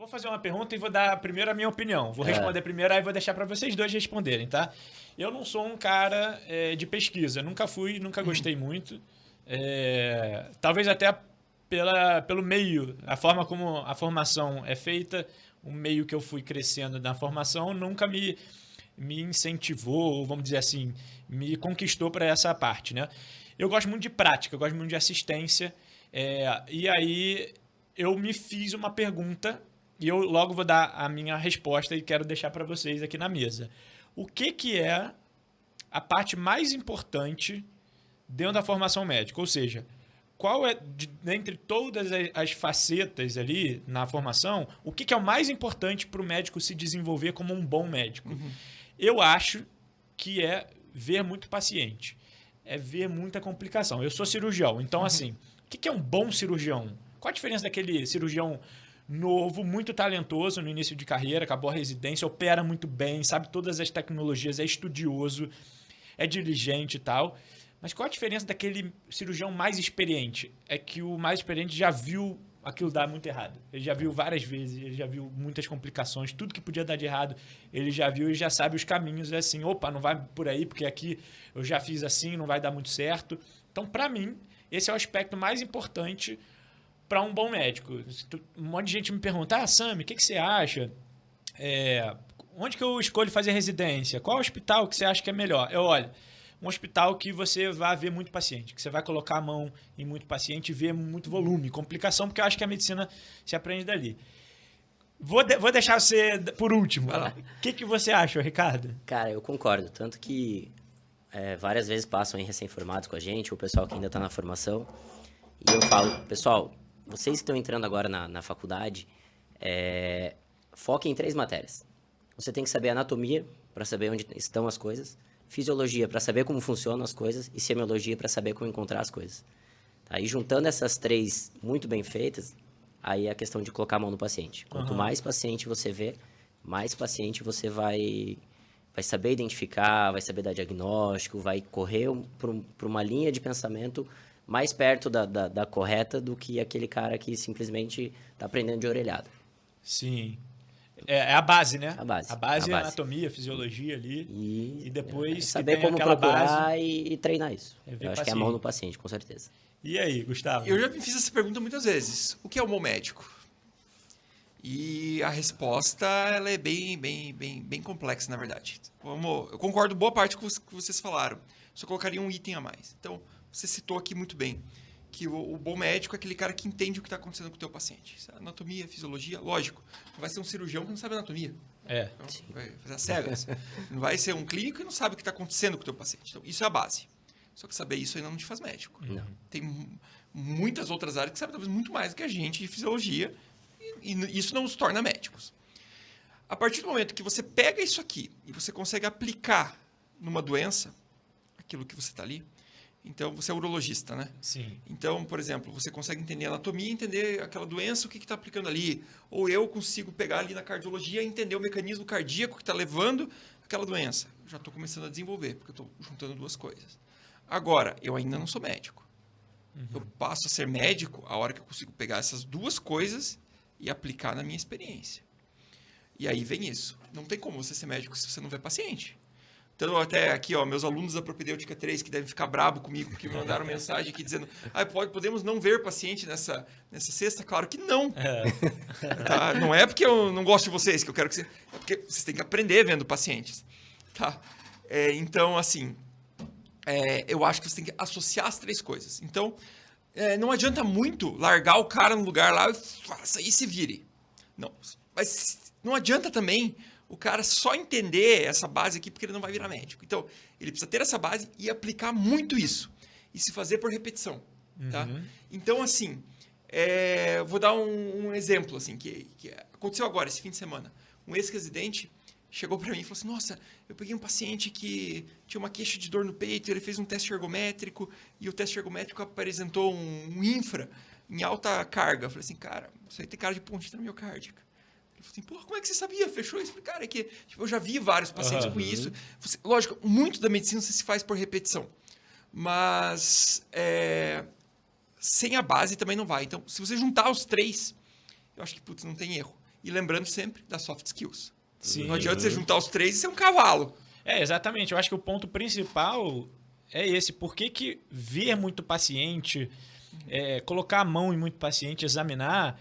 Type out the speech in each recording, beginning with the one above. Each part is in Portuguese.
Vou fazer uma pergunta e vou dar primeiro a minha opinião. Vou responder primeiro, aí vou deixar para vocês dois responderem, tá? Eu não sou um cara de pesquisa. Nunca fui, nunca gostei muito. Talvez até pelo meio, a forma como a formação é feita, o meio que eu fui crescendo na formação nunca me incentivou, ou vamos dizer assim, me conquistou para essa parte, né? Eu gosto muito de prática, eu gosto muito de assistência, e aí eu me fiz uma pergunta e eu logo vou dar a minha resposta e quero deixar para vocês aqui na mesa. O que é a parte mais importante dentro da formação médica? Ou seja, qual é, dentre todas as facetas ali na formação, o que é o mais importante para o médico se desenvolver como um bom médico? Uhum. Eu acho que é ver muito paciente, é ver muita complicação. Eu sou cirurgião, então assim, o que é um bom cirurgião? Qual a diferença daquele cirurgião novo, muito talentoso no início de carreira, acabou a residência, opera muito bem, sabe todas as tecnologias, é estudioso, é diligente e tal. Mas qual a diferença daquele cirurgião mais experiente? É que o mais experiente já viu aquilo dar muito errado. Ele já viu várias vezes, ele já viu muitas complicações, tudo que podia dar de errado, ele já viu e já sabe os caminhos. É assim, opa, não vai por aí, porque aqui eu já fiz assim, não vai dar muito certo. Então, para mim, esse é o aspecto mais importante para um bom médico. Um monte de gente me pergunta, Sami, o que você acha? Onde que eu escolho fazer residência? Qual hospital que você acha que é melhor? Olha, um hospital que você vai ver muito paciente, que você vai colocar a mão em muito paciente e ver muito volume, complicação, porque eu acho que a medicina se aprende dali. Vou deixar você por último. O que você acha, Ricardo? Cara, eu concordo. Tanto que várias vezes passam em recém-formados com a gente, o pessoal que ainda está na formação, e eu falo, pessoal, vocês que estão entrando agora na faculdade, foquem em 3 matérias. Você tem que saber anatomia, para saber onde estão as coisas, fisiologia para saber como funcionam as coisas e semiologia para saber como encontrar as coisas. Tá? E juntando essas 3 muito bem feitas, aí é a questão de colocar a mão no paciente. Quanto mais paciente você vê, mais paciente você vai saber identificar, vai saber dar diagnóstico, vai correr por uma linha de pensamento mais perto da correta do que aquele cara que simplesmente está aprendendo de orelhada. Sim. É a base, né? A base. A base é a anatomia, fisiologia ali. E depois saber como procurar e treinar isso. Eu acho que é a mão no paciente, com certeza. E aí, Gustavo? Eu já me fiz essa pergunta muitas vezes. O que é um bom médico? E a resposta ela é bem complexa, na verdade. Eu concordo boa parte com o que vocês falaram. Só colocaria um item a mais. Então, você citou aqui muito bem que o bom médico é aquele cara que entende o que está acontecendo com o teu paciente. Anatomia, fisiologia, lógico. Não vai ser um cirurgião que não sabe anatomia. Então, vai fazer as cegas. Não vai ser um clínico que não sabe o que está acontecendo com o teu paciente. Então, isso é a base. Só que saber isso ainda não te faz médico. Não. Tem muitas outras áreas que sabem talvez muito mais do que a gente de fisiologia e isso não os torna médicos. A partir do momento que você pega isso aqui e você consegue aplicar numa doença, aquilo que você está ali, então, você é urologista, né? Sim. Então, por exemplo, você consegue entender a anatomia, entender aquela doença, o que está aplicando ali. Ou eu consigo pegar ali na cardiologia e entender o mecanismo cardíaco que está levando aquela doença. Já estou começando a desenvolver, porque eu estou juntando 2 coisas. Agora, eu ainda não sou médico. Eu passo a ser médico a hora que eu consigo pegar essas 2 coisas e aplicar na minha experiência. E aí vem isso. Não tem como você ser médico se você não vê paciente. Então, até aqui, meus alunos da Propedêutica 3, que devem ficar brabo comigo, porque me mandaram mensagem aqui dizendo podemos não ver paciente nessa sexta? Claro que não. Tá? Não é porque eu não gosto de vocês, que eu quero que vocês... É porque vocês têm que aprender vendo pacientes. Tá? Então, assim, eu acho que você tem que associar as 3 coisas. Então, não adianta muito largar o cara no lugar lá e faça e se vire. Não. Mas não adianta também o cara só entender essa base aqui porque ele não vai virar médico. Então, ele precisa ter essa base e aplicar muito isso. E se fazer por repetição. Tá? Então, assim, vou dar um exemplo assim, que aconteceu agora, esse fim de semana. Um ex-residente chegou para mim e falou assim, nossa, eu peguei um paciente que tinha uma queixa de dor no peito, ele fez um teste ergométrico e o teste ergométrico apresentou um infra em alta carga. Eu falei assim, cara, isso aí tem cara de ponte miocárdica. Ele falou assim, porra, como é que você sabia? Fechou isso? Eu falei, cara, é que eu já vi vários pacientes com isso. Lógico, muito da medicina você se faz por repetição. Mas sem a base também não vai. Então, se você juntar os 3, eu acho que, putz, não tem erro. E lembrando sempre das soft skills. Sim. Não adianta você juntar os três e ser um cavalo. Exatamente. Eu acho que o ponto principal é esse. Por que ver muito paciente, colocar a mão em muito paciente, examinar,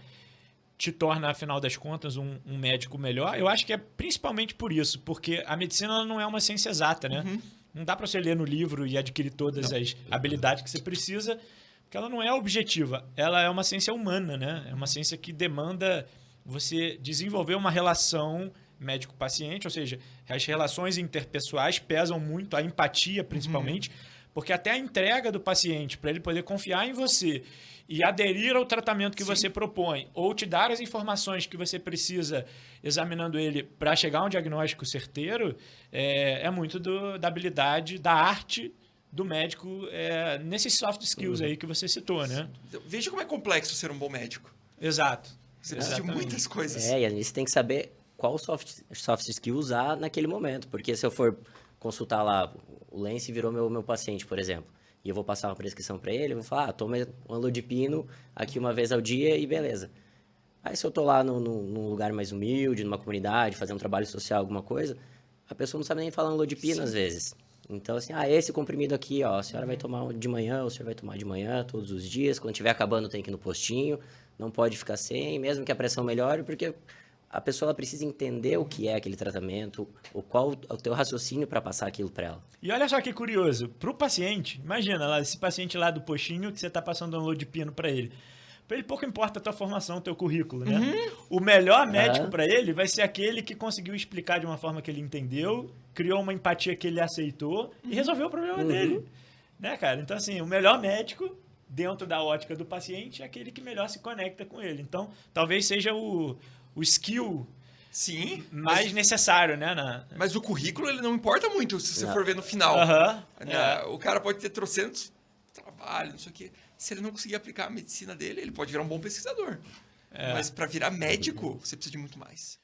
te torna, afinal das contas, um médico melhor? Eu acho que é principalmente por isso. Porque a medicina ela não é uma ciência exata, né? Não dá para você ler no livro e adquirir todas as habilidades que você precisa, porque ela não é objetiva. Ela é uma ciência humana, né? É uma ciência que demanda você desenvolver uma relação médico-paciente, ou seja, as relações interpessoais pesam muito, a empatia principalmente, porque até a entrega do paciente, para ele poder confiar em você e aderir ao tratamento que você propõe, ou te dar as informações que você precisa examinando ele para chegar a um diagnóstico certeiro, é muito da habilidade, da arte do médico nesses soft skills aí que você citou, né? Veja como é complexo ser um bom médico. Exato. Você precisa de muitas coisas. E aí você tem que saber qual soft skill usar naquele momento. Porque se eu for consultar lá, o Lance virou meu paciente, por exemplo, e eu vou passar uma prescrição para ele, eu vou falar, toma um Amlodipino aqui uma vez ao dia e beleza. Aí se eu tô lá num lugar mais humilde, numa comunidade, fazer um trabalho social, alguma coisa, a pessoa não sabe nem falar Amlodipino às vezes. Então, assim, esse comprimido aqui, ó, a senhora vai tomar de manhã, o senhor vai tomar de manhã, todos os dias, quando estiver acabando tem que ir no postinho, não pode ficar sem, mesmo que a pressão melhore, porque a pessoa ela precisa entender o que é aquele tratamento, qual o teu raciocínio para passar aquilo para ela. E olha só que curioso, para o paciente, imagina lá, esse paciente lá do postinho que você está passando um Amlodipino para ele. Para ele pouco importa a tua formação, o teu currículo, né? O melhor médico para ele vai ser aquele que conseguiu explicar de uma forma que ele entendeu, criou uma empatia que ele aceitou e resolveu o problema dele. Né, cara? Então, assim, o melhor médico, dentro da ótica do paciente, é aquele que melhor se conecta com ele. Então, talvez seja o skill mais necessário, né? Mas o currículo, ele não importa muito se você for ver no final. O cara pode ter trocentos trabalho, não sei o quê. Se ele não conseguir aplicar a medicina dele, ele pode virar um bom pesquisador. Mas para virar médico, você precisa de muito mais.